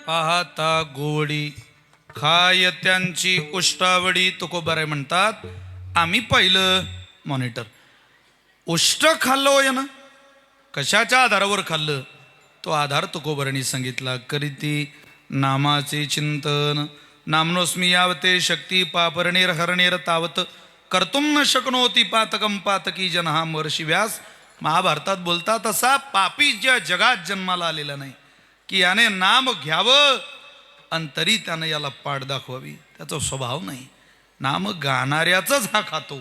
पाहता गोवडी खाय त्यांची उष्टावडी तुकोबाराय म्हणतात. आम्ही पाहिलं मॉनिटर उष्ट खाल्लं यानं कशाच्या आधारावर खाल्लं तो आधार तुकोबारांनी सांगितला. करीती नामाचे चिंतन नामनोस्मी यावते शक्ती पापरणेर हरणेर तावत कर्तुम न शक्नोती पातकम पातकी जन हा महर्षी व्यास महाभारतात बोलतात. असा पापी ज्या जगात जन्माला आलेला नाही की याने नाम घ्यावं आणि तरी त्यानं याला पाठ दाखवावी. त्याचा स्वभाव नाही. नाम गाणाऱ्याचंच हा खातो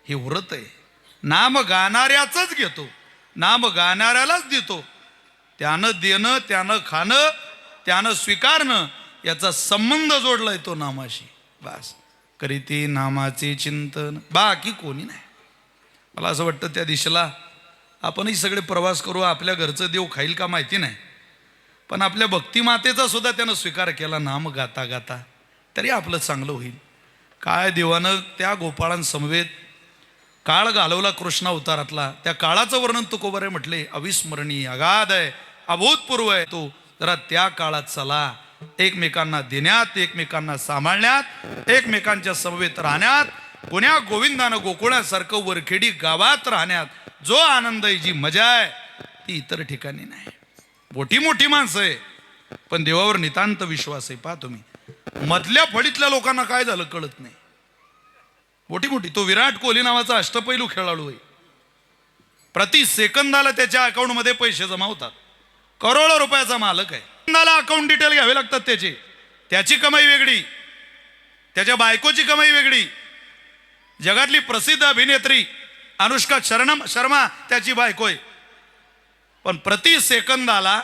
हे व्रत आहे. नाम गाणाऱ्याचंच घेतो, नाम गाणाऱ्यालाच देतो. त्यानं देणं, त्यानं खाणं, त्यानं स्वीकारणं याचा संबंध जोडलाय तो नामाशी. बस करीती नामाचे चिंतन बाकी कोणी नाही. मला असं वाटतं त्या दिशेला आपणही सगळे प्रवास करू. आपल्या घरचं देव खाईल का माहिती नाही, पण आपल्या भक्तिमातेचा सुद्धा त्यानं स्वीकार केला नाम गाता गाता तरी आपलं चांगलं होईल. काय देवानं त्या गोपाळांसमवेत काळ घालवला कृष्ण अवतारातला. त्या काळाचं वर्णन तुकोबारे म्हटले अविस्मरणीय अगाध आहे, अभूतपूर्व आहे. तो जरा त्या काळात चला. एकमेकांना देण्यात, एकमेकांना सांभाळण्यात, एकमेकांच्या समवेत राहण्यात, पुण्या गोविंदानं गोकुळासारखं वरखेडी गावात राहण्यात जो आनंद आहे, जी मजा आहे ती इतर ठिकाणी नाही. मोठी मोठी माणसं आहे पण देवावर नितांत विश्वास आहे. पहा तुम्ही मधल्या फळीतल्या लोकांना काय झालं कळत नाही. मोठी मोठी तो विराट कोहली नावाचा अष्टपैलू खेळाडू आहे. प्रति सेकंदाला त्याच्या अकाउंटमध्ये पैसे जमा होतात. करोडो रुपयाचा मालक आहे. सेकंदाला अकाउंट डिटेल घ्यावे लागतात त्याचे. त्याची कमाई वेगळी, त्याच्या बायकोची कमाई वेगळी. जगातली प्रसिद्ध अभिनेत्री अनुष्का शर्मा त्याची बायको आहे. पण प्रति सेकंदाला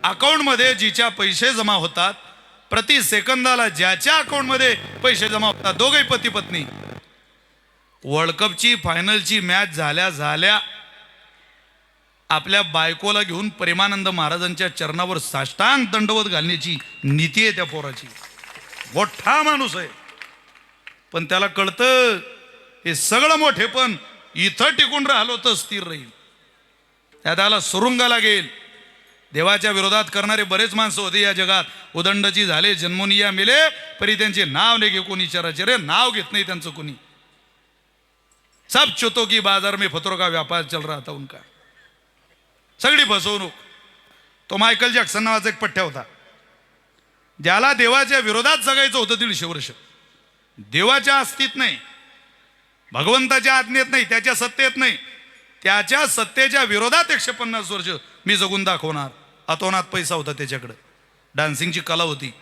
अकाउंटमध्ये जिच्या पैसे जमा होतात, प्रति सेकंदाला ज्याच्या अकाउंटमध्ये पैसे जमा होतात, दोघे पती पत्नी वर्ल्ड कपची फायनलची मॅच झाल्या झाल्या आपल्या बायकोला घेऊन प्रेमानंद महाराजांच्या चरणावर साष्टांग दंडवत घालण्याची नीती आहे त्या पोराची. मोठा माणूस आहे पण त्याला कळतं हे सगळं मोठे पण इथं टिकून राहिलो तर स्थिर राहील. त्याला सुरुंगा लागेल. देवाच्या विरोधात करणारे बरेच माणसं होते या जगात. उदंडची झाले, जन्मोनिया मेले, परी त्यांचे नाव नाही घे कोणी चराचे. रे नाव घेत नाही त्यांचं कोणी. सब चुतो की बाजार में फतरो का व्यापार चल रहा था उनका. सगळी फसवणूक. तो मायकल जॅक्सन नावाचा एक पठ्ठ्या होता ज्याला देवाच्या विरोधात जगायचं होतं 150 वर्ष. देवाच्या अस्तित्व नाही, भगवंताच्या आज्ञेत नाही, त्याच्या सत्तेत नाही, त्याच्या सत्तेच्या विरोधात 150 वर्ष मी जगून दाखवणार. अतोनात पैसा होता त्याच्याकडे. डान्सिंगची कला होती.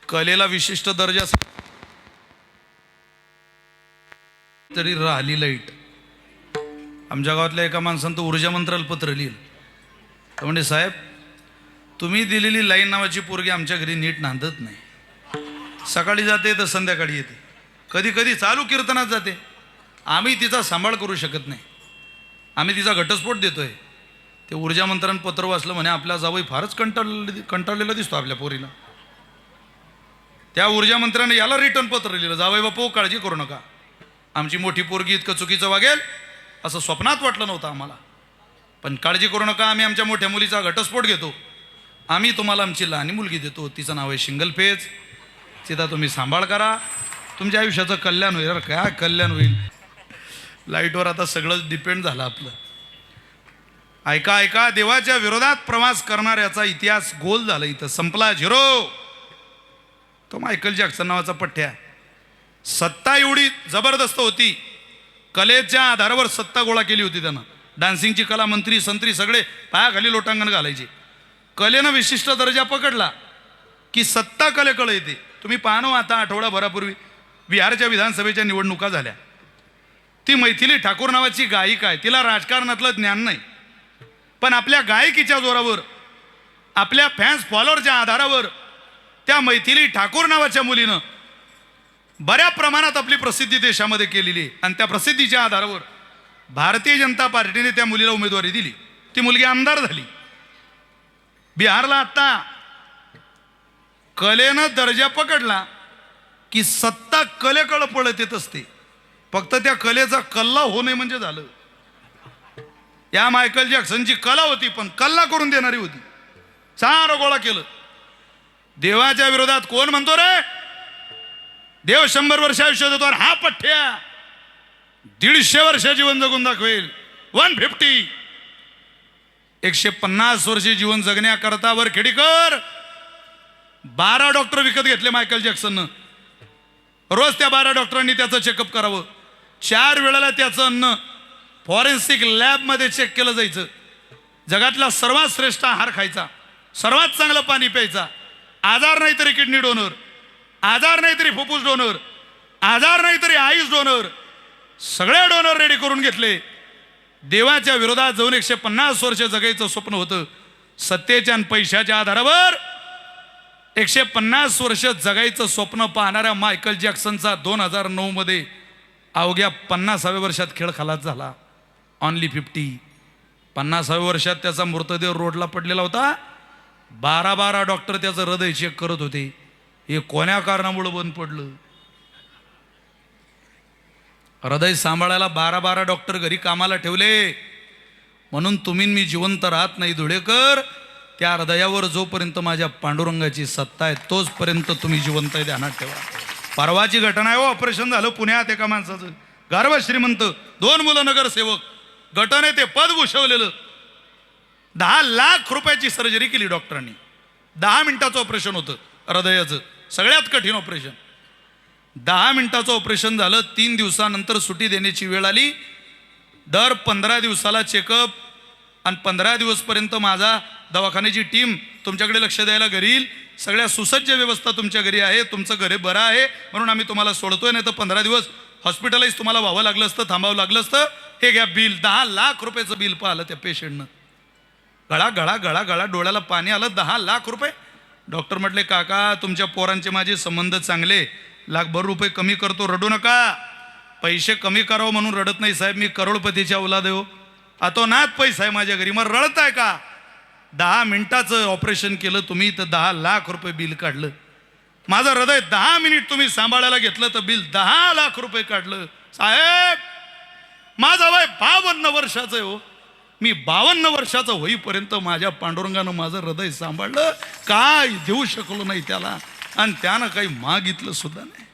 कलेला विशिष्ट दर्जा तरी राहिली लाईट. आमच्या गावातल्या एका माणसानं तो ऊर्जा मंत्राला पत्र लिहिलं. म्हणजे साहेब तुम्ही दिलेली लाईन नावाची पोरगी आमच्या घरी नीट नांदत नाही. सकाळी जाते तर संध्याकाळी येते, कधी कधी चालू कीर्तनात जाते. आम्ही तिचा सांभाळ करू शकत नाही. आम्ही तिचा घटस्फोट देतोय. ते ऊर्जा मंत्रानं पत्र वाचलं म्हणे आपला जावई फारच कंटाळलेला दिसतो आपल्या पोरीला. त्या ऊर्जा मंत्र्याने याला रिटर्न पत्र लिहिलं, जावई बापू काळजी करू नका, आमची मोठी पोरगी इतकं चुकीचं वागेल असं स्वप्नात वाटलं नव्हतं आम्हाला, पण काळजी करू नका, आम्ही आमच्या मोठ्या मुलीचा घटस्फोट घेतो. आम्ही तुम्हाला आमची लहानी मुलगी देतो, तिचं नाव आहे शिंगल फेज. तिचा तुम्ही सांभाळ करा, तुमच्या आयुष्याचं कल्याण होईल. काय कल्याण होईल? लाईटवर आता सगळंच डिपेंड झालं आपलं. ऐका ऐका, देवाच्या विरोधात प्रवास करणाऱ्याचा इतिहास गोल झाला, इथं संपला, झिरो. तो मायकल जॅक्सन नावाचा पठ्ठ्या. सत्ता एवढी जबरदस्त होती, कलेच्या आधारावर सत्ता गोळा केली होती त्यानं. डान्सिंगची कला, मंत्री संत्री सगळे पायाखाली लोटांगण घालायचे. कलेनं विशिष्ट दर्जा पकडला की सत्ता कलेकडे येते. तुम्ही पाहणं, आता आठवडाभरापूर्वी बिहारच्या विधानसभेच्या निवडणुका झाल्या. ती मैथिली ठाकूर नावाची गायिका आहे. तिला राजकारणातलं ज्ञान नाही, पण आपल्या गायकीच्या जोरावर, आपल्या फॅन्स फॉलोअरच्या आधारावर त्या मैथिली ठाकूर नावाच्या मुलीनं बऱ्या प्रमाणात आपली प्रसिद्धी देशामध्ये केलेली आहे. आणि त्या प्रसिद्धीच्या आधारावर भारतीय जनता पार्टीने त्या मुलीला उमेदवारी दिली. ती मुलगी आमदार झाली. बिहारला आता कलेनं दर्जा पकडला की सत्ता कलेकडे पळत येत असते. फक्त त्या कलेचा कल्ला होणे म्हणजे झालं. या मायकल जॅक्सनची कला होती, पण कल्ला करून देणारी होती. सारं गोळा केलं. देवाच्या विरोधात कोण म्हणतो रे? देव 100 वर्ष आयुष्य देतो आणि हा पठ्ठ्या 150 वर्ष जीवन जगून दाखवेल. 150 150 वर्ष जीवन जगण्याकरता वर खेडीकर 12 डॉक्टर विकत घेतले मायकल जॅक्सननं. रोज त्या 12 डॉक्टरांनी त्याचं चेकअप करावं. 4 वेळेला त्याचं अन्न फॉरेन्सिक लॅबमध्ये चेक केलं जायचं. जगातला सर्वात श्रेष्ठ आहार खायचा, सर्वात चांगलं पाणी प्यायचा. आजार नाही तरी किडनी डोनर, आजार नाही तरी फुफ्फुस डोनर, आजार नाही तरी आईस डोनर, सगळे डोनर रेडी करून घेतले. देवाच्या विरोधात जाऊन 150 वर्ष जगायचं स्वप्न होतं. सत्तेच्या आणि पैशाच्या आधारावर 150 वर्ष जगायचं स्वप्न पाहणाऱ्या मायकल जॅक्सनचा 2009 मध्ये अवघ्या 50व्या वर्षात खेळ खलास झाला. ऑनली 50. 50व्या वर्षात त्याचा मृतदेह रोडला पडलेला होता. 12 डॉक्टर त्याचं हृदय चेक करत होते. हे कोण्या कारणामुळे बंद पडलं? हृदय सांभाळायला 12 डॉक्टर घरी कामाला ठेवले. म्हणून तुम्ही मी जिवंत राहत नाही धुळेकर. त्या हृदयावर जोपर्यंत माझ्या पांडुरंगाची सत्ता आहे तोचपर्यंत तुम्ही जिवंत आहे, ध्यानात ठेवा. परवाची घटना आहे हो. ऑपरेशन झालं पुण्यात एका माणसाचं. गर्भ श्रीमंत, 2 मुलं नगरसेवक. घटने ते पद भूषवलेलं. 10 लाख रुपयाची सर्जरी केली डॉक्टरांनी. 10 मिनिटाचं ऑपरेशन होतं हृदयाचं, सगळ्यात कठीण ऑपरेशन. 10 मिनिटाचं ऑपरेशन झालं. 3 दिवसानंतर सुट्टी देण्याची वेळ आली. दर 15 दिवसाला चेकअप आणि 15 दिवसपर्यंत माझा दवाखान्याची टीम तुमच्याकडे लक्ष द्यायला घरी येईल. सगळ्या सुसज्ज व्यवस्था तुमच्या घरी आहे. तुमचं घर बरं आहे म्हणून आम्ही तुम्हाला सोडतोय. नाही तर 15 दिवस हॉस्पिटलाइज तुम्हाला व्हावं लागलं असतं, थांबावं लागलं असतं. हे घ्या बिल. 10 लाख रुपयाचं बिल पाहिलं त्या पेशंटनं. गळा गळा गळा गळा डोळ्याला पाणी आलं. 10 लाख रुपये. डॉक्टर म्हटले काका तुमच्या पोरांचे माझे संबंध चांगले, लाखभर रुपये कमी करतो, रडू नका. पैसे कमी करावं म्हणून रडत नाही साहेब, मी करोडपतीच्या औलाद आहे हो. अतोनात पैसा आहे माझ्या घरी, मग रडताय का? 10 मिनिटाचं ऑपरेशन केलं तुम्ही तर 10 लाख रुपये बिल काढलं. माझं हृदय 10 मिनिट तुम्ही सांभाळायला घेतलं तर बिल 10 लाख रुपये काढलं. साहेब माझं वय 52 वर्षाचं आहे हो. मी 52 वर्षाचं होईपर्यंत माझ्या पांडुरंगानं माझं हृदय सांभाळलं. काय देऊ शकलो नाही त्याला आणि त्यानं काही मागितलं सुद्धा नाही.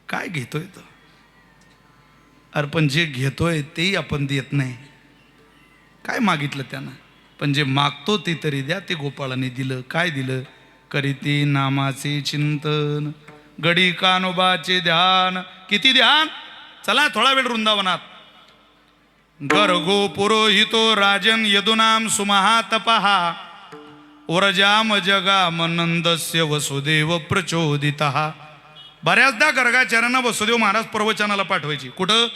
काय घेतोय तो? अरे पण जे घेतोय तेही आपण देत नाही. काय मागितलं त्यानं? पण जे मागतो ते तरी द्या. ते गोपाळाने दिलं. काय दिलं? करीती नामाचे चिंतन, गडी कानोबाचे ध्यान. किती ध्यान? चला थोडा वेळ वृंदावनात. गर्गो पुरोहितो राजन यदुनाम सुमहातपहा उरजाम जगाम नंदस्य वसुदेव प्रचोदितः. बऱ्याचदा गर्गाचार्यांना वसुदेव महाराज प्रवचनाला पाठवायची. कुठं?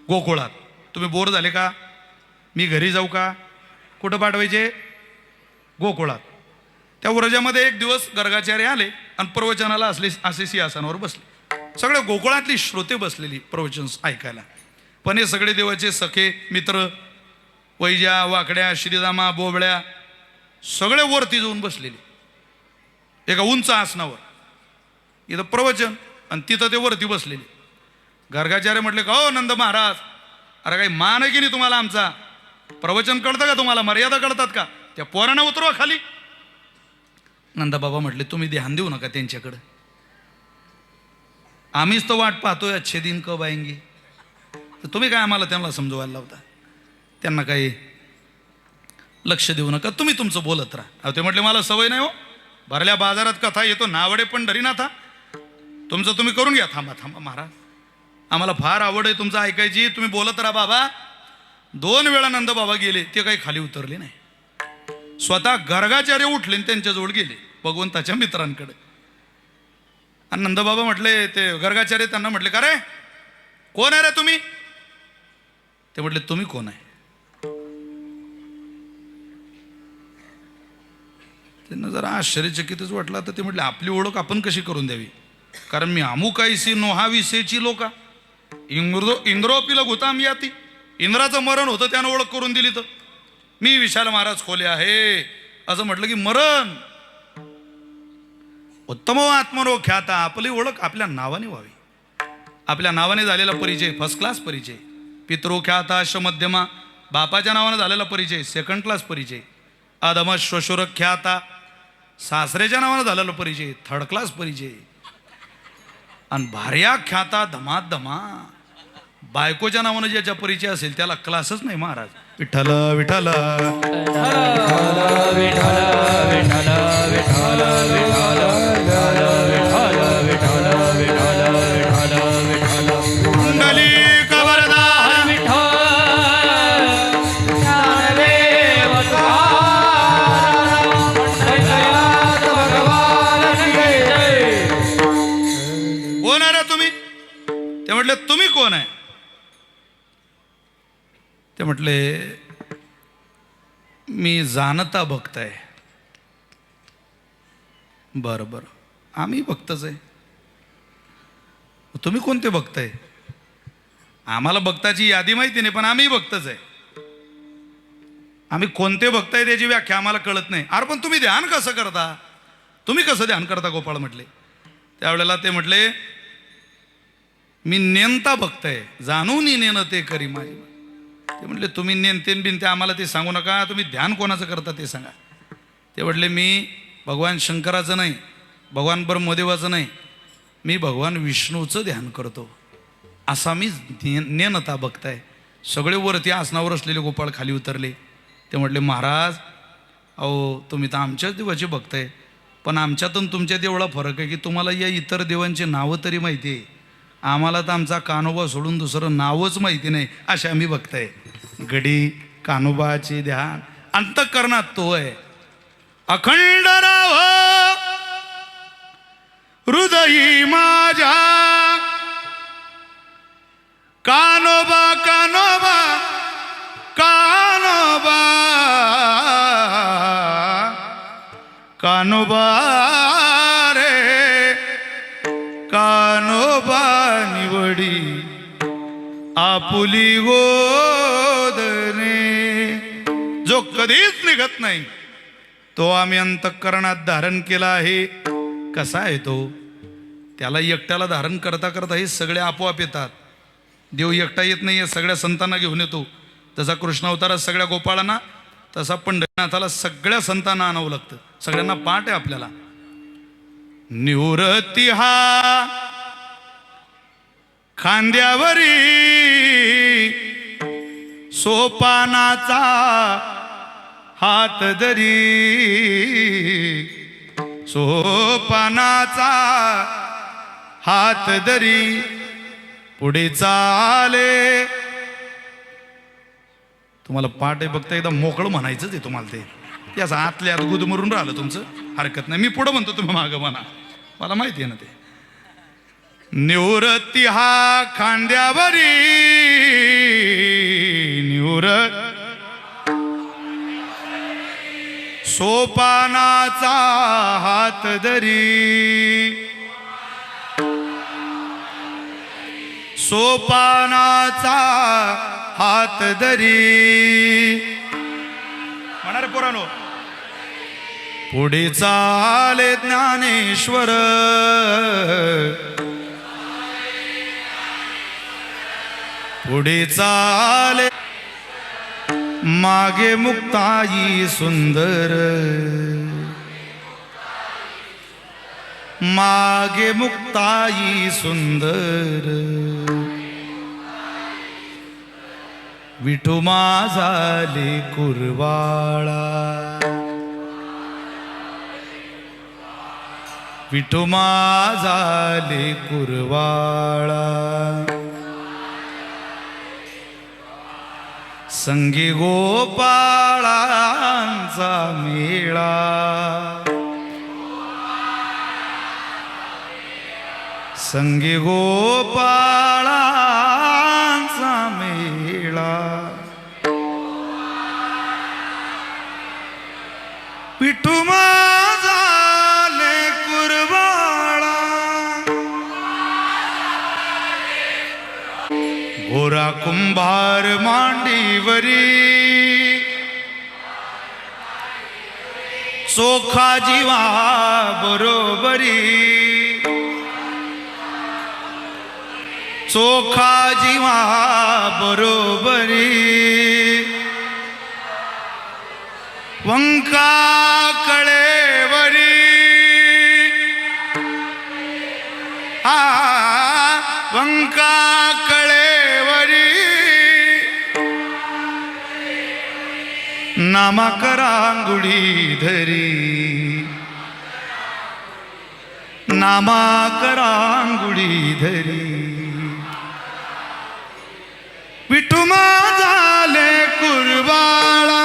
गोकुळात. तुम्ही बोर झाले का? मी घरी जाऊ का? कुठं पाठवायचे? गोकुळात. त्या उरजामध्ये एक दिवस गर्गाचार्य आले आणि प्रवचनाला असे सिंहासनावर बसले. सगळे गोकुळातली श्रोते बसलेली प्रवचन ऐकायला. पण हे सगळे देवाचे सखे मित्र, वैजा, वाकड्या, श्रीदामा, बोबळ्या सगळे वरती जाऊन बसलेले एका उंच आसनावर. इथं प्रवचन आणि तिथं ते वरती बसलेले. गर्गाचार्य म्हटले का हो नंद महाराज, अरे काही मान आहे की नाही तुम्हाला? आमचा प्रवचन कळतं का तुम्हाला? मर्यादा कळतात का? त्या पोरांना उतरवा खाली. नंदाबाबा म्हटले तुम्ही ध्यान देऊ नका त्यांच्याकडे. आम्हीच तो वाट पाहतोय अच्छे दिन कब आएंगे. तर तुम्ही काय आम्हाला त्यांना समजवायला लावता? त्यांना काही लक्ष देऊ नका, तुम्ही तुमचं बोलत राहा. ते म्हटले मला सवय नाही हो. भरल्या बाजारात कथा येतो नावडे पण धरी ना था. तुमचं तुम्ही करून घ्या. थांबा थांबा महाराज, आम्हाला फार आवड आहे तुमचं ऐकायची. तुम्ही बोलत राहा बाबा. 2 वेळा नंद बाबा गेले, ते काही खाली उतरले नाही. स्वतः गर्गाचार्य उठले आणि त्यांच्याजवळ गेले भगवंताच्या मित्रांकडे. आणि नंदबाबा म्हटले, ते गर्गाचार्य त्यांना म्हटले का रे कोण आहे रे तुम्ही? ते म्हटले तुम्ही कोण आहे? त्यांना जरा आश्चर्यचकितच वाटला. तर ते म्हटले आपली ओळख आपण कशी करून द्यावी? कारण मी अमुकाईसी नोहाविसेची लोका इंद्रोपिला गुताम याती. इंद्राचं मरण होतं त्यानं ओळख करून दिली. तर मी विशाल महाराज खोले आहे असं म्हटलं की मरण. उत्तम आत्मनो ख्याता. आपली ओळख आपल्या नावाने व्हावी. आपल्या नावाने झालेला परिचय फर्स्ट क्लास परिचय. पितरो ख्याता श मध्यमा. बापाच्या नावाने झालेला परिचय सेकंड क्लास परिचय. अधम श्वशुर ख्याता. सासऱ्याच्या नावानं झालेला परिचय, थर्ड क्लास परिचय. आणि भार्या ख्याता धमात धमा. बायकोच्या नावानं ज्याच्या परिचय असेल त्याला क्लासच नाही महाराज. विठ्ठल विठ्ठल कोण आहे रे तुम्ही? ते म्हटले तुम्ही कोण आहे? ते म्हटले मी जाणता भक्त आहे. बरं बरं, आम्ही भक्तच आहे. तुम्ही कोणते भक्त आहे? आम्हाला भक्ताची यादी माहिती नाही, पण आम्ही भक्तच आहे. आम्ही कोणते भक्त आहे त्याची व्याख्या आम्हाला कळत नाही. अरे पण तुम्ही ध्यान कसं करता? तुम्ही कसं ध्यान करता गोपाळ म्हटले. त्यावेळेला ते म्हटले मी नेनता भक्त आहे, जाणून नेणं ते करी माझी. ते म्हटले तुम्ही नेनतेन बिनते आम्हाला ते सांगू नका, तुम्ही ध्यान कोणाचं करता ते सांगा. ते म्हटले मी भगवान शंकराचं नाही, भगवान ब्रह्मदेवाचं नाही, मी भगवान विष्णूचं ध्यान करतो. असा मी नेनता भक्त आहे. सगळे वरती आसनावर असलेले गोपाळ खाली उतरले. ते म्हटले महाराज अहो तुम्ही तर आमच्याच देवाचे भक्त आहे, पण आमच्यातून तुमच्यात एवढा फरक आहे की तुम्हाला या इतर देवांची नावं तरी माहिती आहे, आम्हाला तर आमचा कानोबा सोडून दुसरं नावच माहिती नाही. अशा आम्ही भक्त आहे. गडी कानोबाचे ध्यान अंतःकरणात तो आहे. अखंड राव हृदयी माझ्या कानोबा कानोबा कानोबा कानोबा रे कानोबा निवडी आपुली गोदने. जो कधीच निघत नाही तो आम्ही अंतःकरणात धारण केला आहे. कसा आहे तो? त्याला एकट्याला धारण करता करता हे सगळे आपोआप येतात. देव एकटा येत नाही, सगळ्या संतांना घेऊन येतो. जसा कृष्ण अवतारात सगळ्या गोपाळांना, तसा पंढरीनाथाला सगळ्या संतांना आणावं लागतं. सगळ्यांना पाठ आहे आपल्याला. निवृत्ती हा खांद्यावरी सोपानाचा हात धरी, सोपानाचा हात धरी पुढे चाले. तुम्हाला पाठ आहे फक्त एकदा मोकळं म्हणायचंच आहे तुम्हाला. ते त्याचं आतल्या आत गुदमरून राहिलं तुमचं, हरकत नाही. मी पुढं म्हणतो तुम्ही मागं म्हणा, मला माहिती आहे ना ते. निवृत्ती हा खांद्यावरी सोपानाचा हात धरी, सोपानाचा हात धरी. म्हणा रे पोरानो. पुढे चाले ज्ञानेश्वर पुढे चाले मागे मुक्ताई सुंदर, मागे मुक्ताई सुंदर. विठू माझाले कुरवाळा, विठू माझाले कुरवाळा. संगी गोपाळांचा मेळा, संगी गोपाळांचा मेळा. विठू माझाले कुरवाळा, गोरा कुंभार मांडीवरी, चोखा जीवा बरोबरी, चोखा जीवा बरोबरी. वंका कळेवरी नामा करांगुळी धरी नामा करांगुळी धरी विठुमा झाले कुरवाळा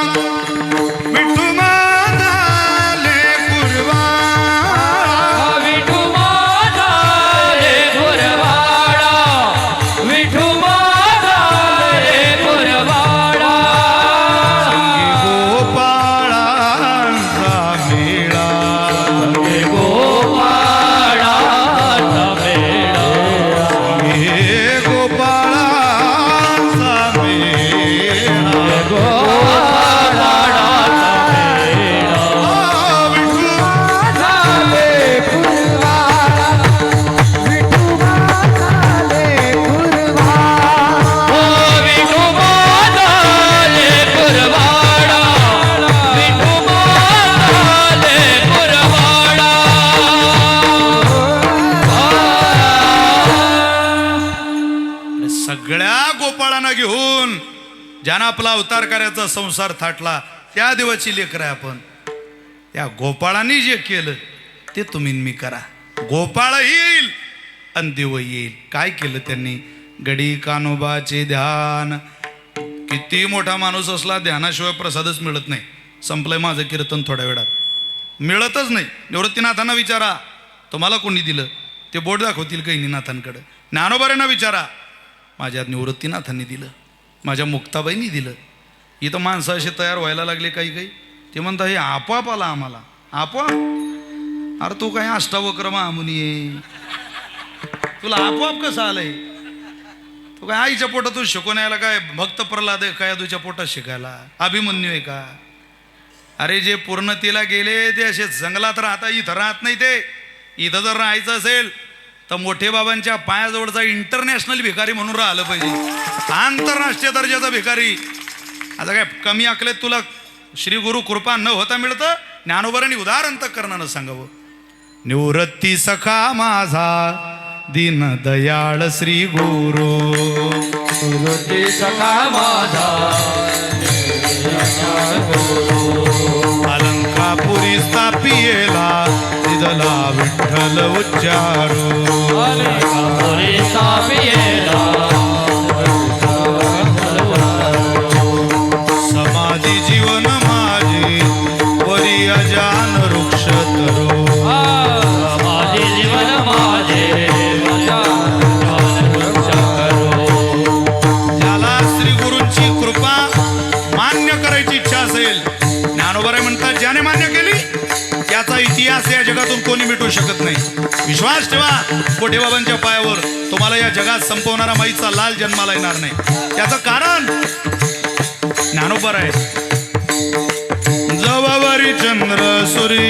विठुमा झाले कुरवाळा विठुमा झाले कुरवाडा विठुमा झाले कुरवाडा गोपाळांचा मेळा गोपाळाचा मेळा हे गोपाळांचा मेळा गोपाळाचा मेळा झाले कुरवाडा विठुबा झाले कुरवाडा ओ विठुमा झाले कुरवाडा विठुमा झाले कुरवाडा सगळ्या गोपाळांना घेऊन ज्यानं आपला अवतार करायचा संसार थाटला त्या देवाची लेकर आहे आपण. त्या गोपाळांनी जे केलं ते तुम्ही मी करा. गोपाळ येईल आणि देव येईल. काय केलं त्यांनी? गडी कानोबाचे ध्यान. किती मोठा माणूस असला ध्यानाशिवाय प्रसादच मिळत नाही. संपलंय माझं कीर्तन थोड्या वेळात. मिळतच नाही. निवृत्तीनाथांना विचारा तुम्हाला कोणी दिलं, ते बोट दाखवतील कैनीनाथांकडे. ज्ञानोबाऱ्यांना विचारा माझ्या निवृत्तीनाथांनी दिलं, माझ्या मुक्ताबाईंनी दिलं. इथं माणसं असे तयार व्हायला लागले काही काही. ते म्हणतात हे आपोआप आला आम्हाला. आपोआप? अरे तू काय अष्टावक्र महामुनी आहे, तुला आपोआप कसं आलंय? तू काय आईच्या पोटातून शिकून यायला काय भक्त प्रल्हाद आहे काय तुझ्या पोटात शिकायला? अभिमन्यू आहे का? अरे जे पूर्णतेला गेले ते असे जंगलात राहता, इथं राहत नाही. ते इथं जर राहायचं असेल तर मोठे बाबांच्या पायाजवळचा इंटरनॅशनल भिकारी म्हणून राहिलं पाहिजे. आंतरराष्ट्रीय दर्जाचा भिकारी. आता काय कमी अकलेत तुला श्री गुरु कृपा न होता मिळतं? ज्ञानोबारांनी उदाहरण तर करणारं सांगावं. निवृत्ती सखा माझा दीन दयाळ श्री गुरु निवृत्ती सखा माझा अलंकापुरी स्थापियेला दिदला विठ्ठल उच्चारू अलंकापुरी स्थापियेला समाधी जीवन माझे वरी अजान वृक्ष तरू माझे जीवन माझे ज्याला श्री गुरूंची कृपा मान्य करायची इच्छा असेल, ज्ञानोबाराय म्हणतात ज्याने मान्य केली त्याचा इतिहास या जगातून कोणी मिटवू शकत नाही. विश्वास ठेवा कोठेबाबांच्या पायावर. तुम्हाला या जगात संपवणारा माईचा लाल जन्माला येणार नाही. त्याचं कारण ज्ञानोबाराय. जवावरी चंद्र सूर्य